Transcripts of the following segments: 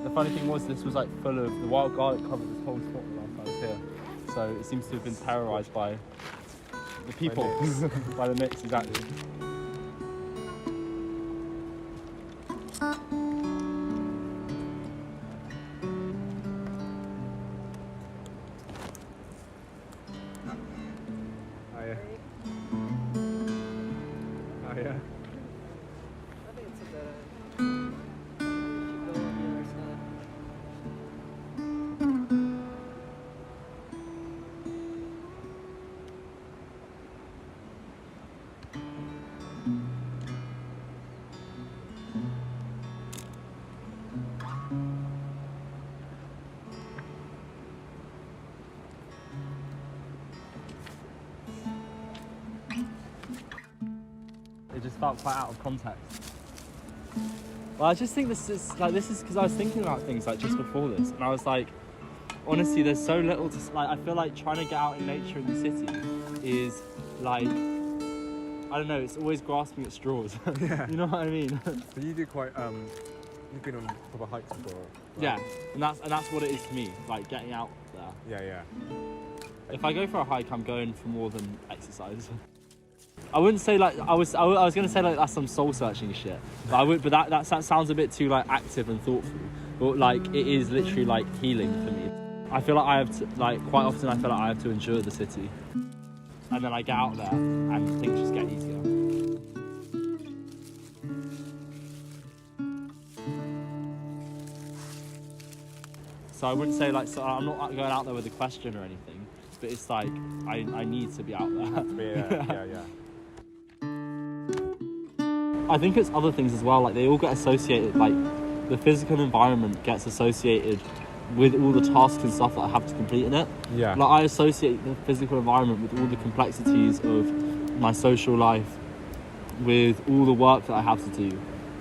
the funny thing was, this was like full of, the wild garlic covered this whole spot last time I was here. So it seems to have been terrorised by the people, by the mix, exactly. It just felt quite out of context. Well, I just think this is because I was thinking about things like just before this, and I was like, honestly, there's so little to like. I feel like trying to get out in nature in the city is like, I don't know, it's always grasping at straws. Yeah. You know what I mean? But you do quite you've been on proper hikes before, right? Yeah, and that's what it is to me, like getting out there. Yeah. If I go for a hike, I'm going for more than exercise. I wouldn't say like I was gonna say like that's some soul searching shit, but that sounds a bit too like active and thoughtful. But like it is literally like healing for me. I feel like I have to, like quite often I feel like I have to endure the city, and then I get out there and things just get easier. So I wouldn't say like, so I'm not going out there with a question or anything, but it's like I need to be out there. Yeah. I think it's other things as well, like they all get associated, like the physical environment gets associated with all the tasks and stuff that I have to complete in it. Yeah. Like I associate the physical environment with all the complexities of my social life, with all the work that I have to do.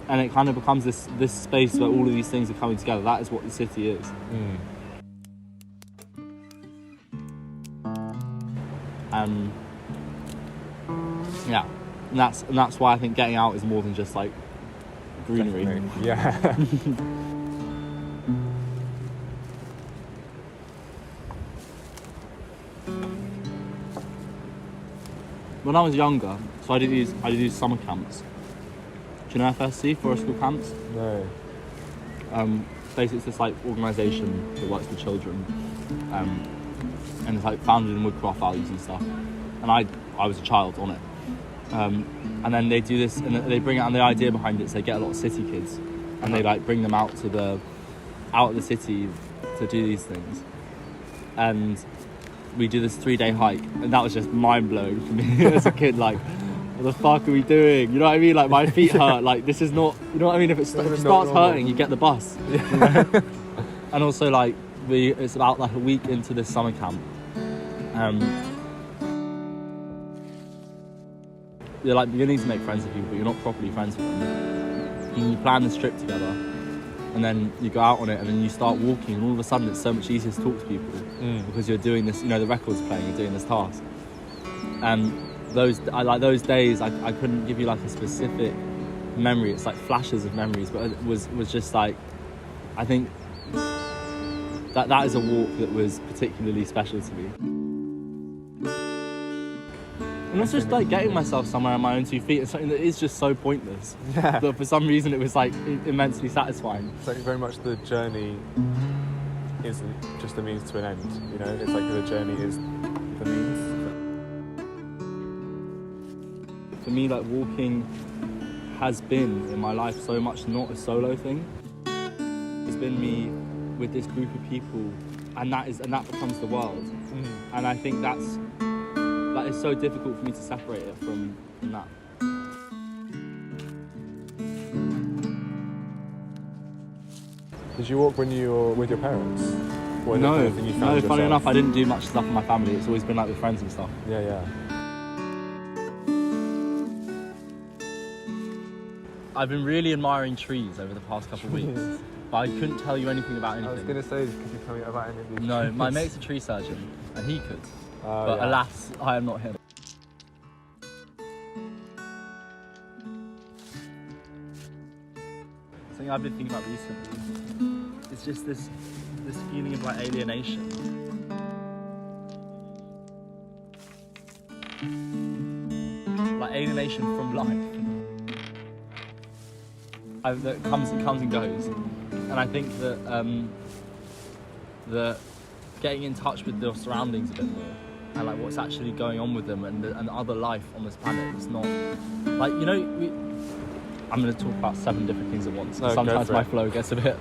And it kind of becomes this space where all of these things are coming together. That is what the city is. Yeah. And that's why I think getting out is more than just like greenery. Definitely. Yeah. When I was younger, so I did these summer camps. Do you know FSC, Forest School Camps? No. Basically it's this like organisation that works with children, and it's like founded in Woodcraft values and stuff. And I was a child on it. And then they do this, and they bring it, and the idea behind it is they get a lot of city kids, and they like bring them out of the city to do these things. And we do this 3-day hike, and that was just mind blowing for me as a kid. Like, what the fuck are we doing? You know what I mean? Like my feet hurt. Like this is not. You know what I mean? If it starts hurting, you get the bus. Yeah. You know? And also like it's about like a week into this summer camp. You're like beginning to make friends with people, but you're not properly friends with them. And you plan this trip together, and then you go out on it, and then you start walking, and all of a sudden it's so much easier to talk to people because you're doing this. You know, the record's playing, you're doing this task. And those days, I couldn't give you like a specific memory. It's like flashes of memories, but it was just like, I think that is a walk that was particularly special to me. And it's just like getting myself somewhere on my own 2 feet is something that is just so pointless. Yeah. But for some reason it was like immensely satisfying. It's like very much the journey isn't just a means to an end, you know? It's like the journey is the means. For me, like walking has been in my life so much not a solo thing. It's been me with this group of people, and that becomes the world. And I think that's it's so difficult for me to separate it from that. Did you walk when you were with your parents? Or No, funny yourself? enough, I didn't do much stuff with my family. It's always been like with friends and stuff. Yeah. I've been really admiring trees over the past couple of weeks, but I couldn't tell you anything about anything. I was going to say, could you tell me about any of these No, trees? my mate's a tree surgeon, and he could. But alas, I am not him. Something I've been thinking about recently it's just this feeling of like alienation. Like alienation from life. That comes and goes. And I think that that getting in touch with your surroundings a bit more and like what's actually going on with them and other life on this planet is not like, you know, I'm going to talk about 7 different things at once. No, sometimes my flow gets a bit.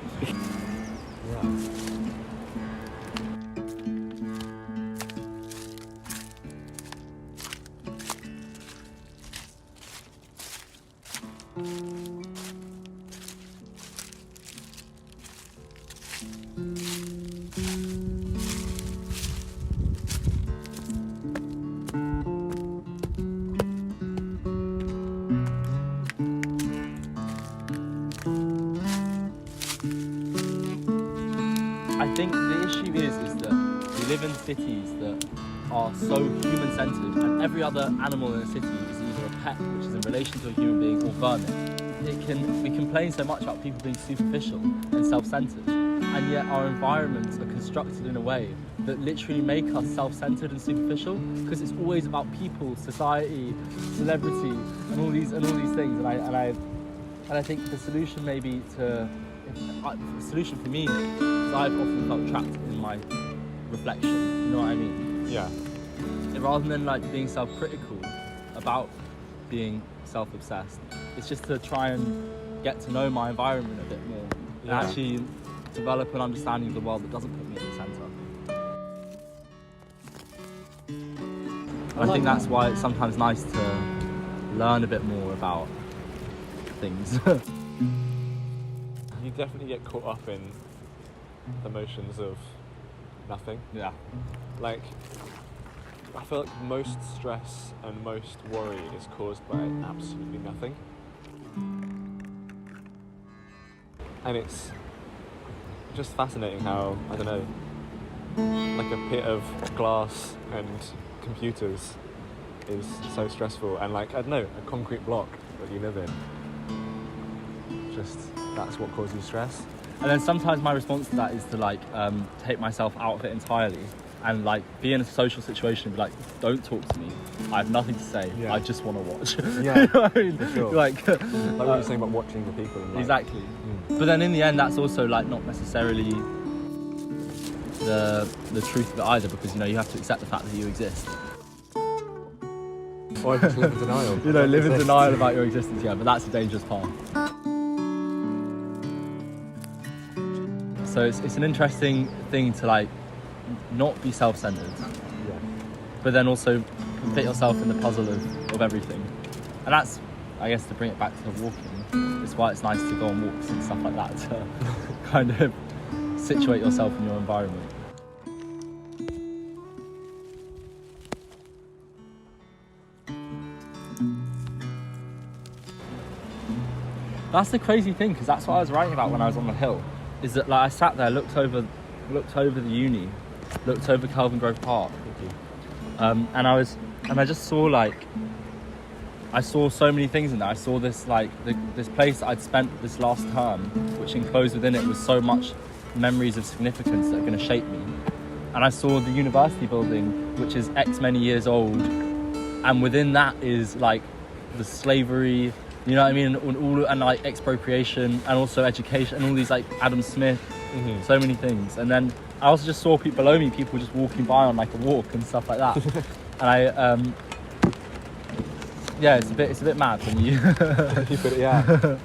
I think the issue is that we live in cities that are so human-centered, and every other animal in a city is either a pet, which is in relation to a human being, or vermin. We complain so much about people being superficial and self-centered, and yet our environments are constructed in a way that literally make us self-centered and superficial, because it's always about people, society, celebrity, and all these things. And I think the solution maybe the solution for me is I've often felt trapped in my reflection. You know what I mean? Yeah. Rather than like being self-critical about being self-obsessed, it's just to try and get to know my environment a bit more and actually develop an understanding of the world that doesn't put me at the centre. I think that's why it's sometimes nice to learn a bit more about things. You definitely get caught up in emotions of nothing. Yeah. Like, I feel like most stress and most worry is caused by absolutely nothing. And it's just fascinating how, I don't know, like a pit of glass and computers is so stressful, and like, I don't know, a concrete block that you live in, just that's what causes stress. And then sometimes my response to that is to like take myself out of it entirely and like be in a social situation and be like, don't talk to me, I have nothing to say, I just want to watch. Yeah. You know what I mean? For sure. Like what you're saying about watching the people in life. Exactly. But then in the end that's also like not necessarily the truth of it either, because you know you have to accept the fact that you exist. Or just live in denial. You know, live in denial about your existence, yeah, but that's a dangerous path. So it's an interesting thing to like not be self-centered, but then also fit yourself in the puzzle of everything. And that's, I guess, to bring it back to the walking, it's why it's nice to go on walks and stuff like that to kind of situate yourself in your environment. That's the crazy thing, because that's what I was writing about when I was on the hill, is that like I sat there, looked over the uni, looked over Kelvin Grove Park, and I just saw like, I saw so many things in there. I saw this like this place that I'd spent this last term, which enclosed within it was so much memories of significance that are going to shape me. And I saw the university building, which is X many years old, and within that is like the slavery, you know what I mean, and like expropriation, and also education, and all these like Adam Smith, so many things. And then I also just saw people below me, people just walking by on like a walk and stuff like that. And I, yeah, it's a bit mad when you. You put it, yeah.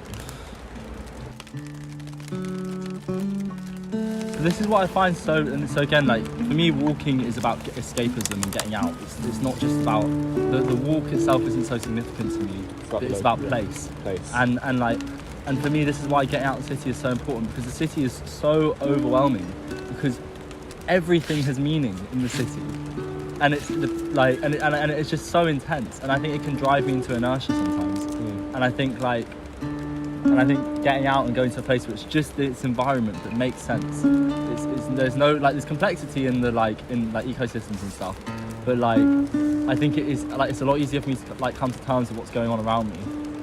This is what I find so again, like for me, walking is about escapism and getting out. It's not just about the walk itself isn't so significant to me. It's about place. And for me, this is why getting out of the city is so important, because the city is so overwhelming, because everything has meaning in the city, and it's like and it's just so intense, and I think it can drive me into inertia sometimes. And I think getting out and going to a place which just its environment that makes sense. There's no like there's complexity in the in ecosystems and stuff, but like I think it is like it's a lot easier for me to like come to terms with what's going on around me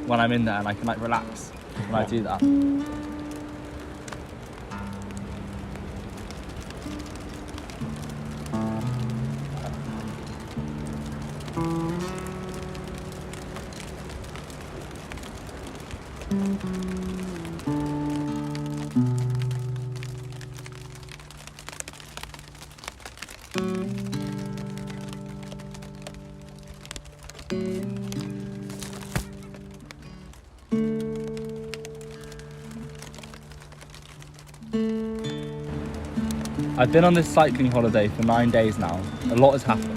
when I'm in there, and I can like relax when I do that. I've been on this cycling holiday for 9 days now. A lot has happened.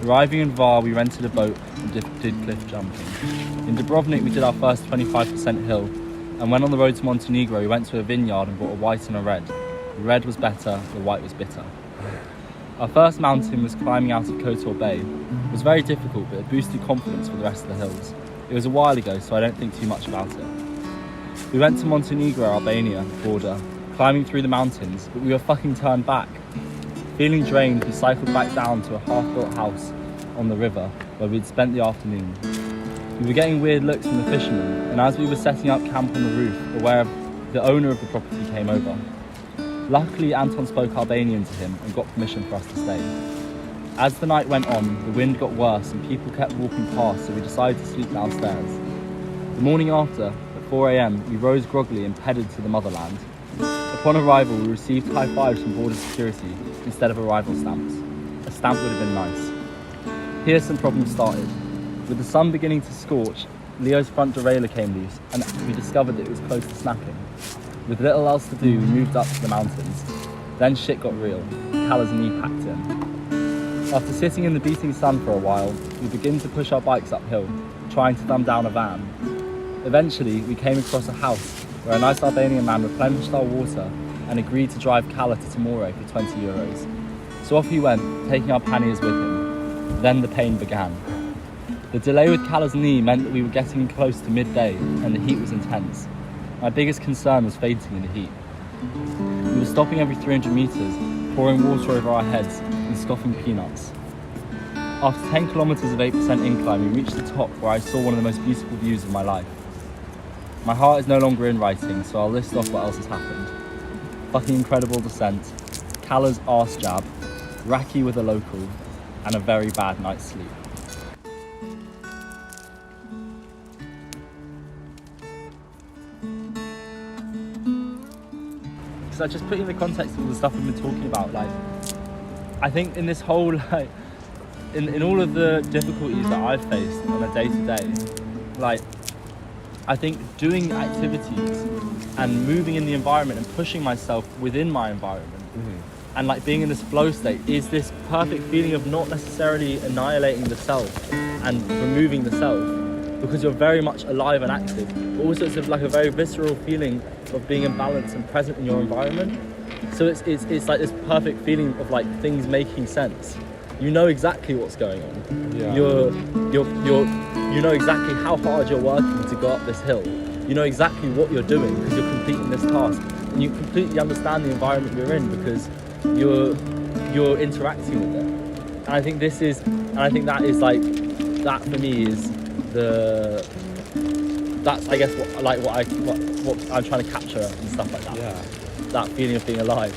Arriving in Var, we rented a boat and did cliff jumping. In Dubrovnik, we did our first 25% hill, and when on the road to Montenegro, we went to a vineyard and bought a white and a red. The red was better, the white was bitter. Our first mountain was climbing out of Kotor Bay. It was very difficult, but it boosted confidence for the rest of the hills. It was a while ago, so I don't think too much about it. We went to Montenegro, Albania border, climbing through the mountains, but we were fucking turned back. Feeling drained, we cycled back down to a half-built house on the river where we'd spent the afternoon. We were getting weird looks from the fishermen, and as we were setting up camp on the roof, aware of the owner of the property came over. Luckily, Anton spoke Albanian to him and got permission for us to stay. As the night went on, the wind got worse and people kept walking past, so we decided to sleep downstairs. The morning after, at 4 AM, we rose groggily and headed to the motherland. Upon arrival, we received high fives from border security instead of arrival stamps. A stamp would have been nice. Here some problems started. With the sun beginning to scorch, Leo's front derailleur came loose and we discovered that it was close to snapping. With little else to do, we moved up to the mountains. Then shit got real. Callah's knee packed in. After sitting in the beating sun for a while, we began to push our bikes uphill, trying to thumb down a van. Eventually, we came across a house where a nice Albanian man replenished our water and agreed to drive Callah to Timore for 20 euros. So off he went, taking our panniers with him. Then the pain began. The delay with Callah's knee meant that we were getting close to midday and the heat was intense. My biggest concern was fainting in the heat. We were stopping every 300 metres, pouring water over our heads and scoffing peanuts. After 10 kilometres of 8% incline, we reached the top where I saw one of the most beautiful views of my life. My heart is no longer in writing, so I'll list off what else has happened. Fucking incredible descent, Callah's arse jab, Raki with a local, and a very bad night's sleep. So just putting the context of all the stuff we've been talking about, like, I think in this whole, like, in all of the difficulties that I've faced on a day-to-day, like, I think doing activities and moving in the environment and pushing myself within my environment and like being in this flow state is this perfect feeling of not necessarily annihilating the self and removing the self, because you're very much alive and active, but also it's like a very visceral feeling of being in balance and present in your environment. So it's like this perfect feeling of like things making sense. You know exactly what's going on. Yeah. You know exactly how hard you're working to go up this hill. You know exactly what you're doing because you're completing this task, and you completely understand the environment you're in because you're interacting with it. And I think that is like, that for me is that's I guess what I'm trying to capture and stuff like that. Yeah. That feeling of being alive.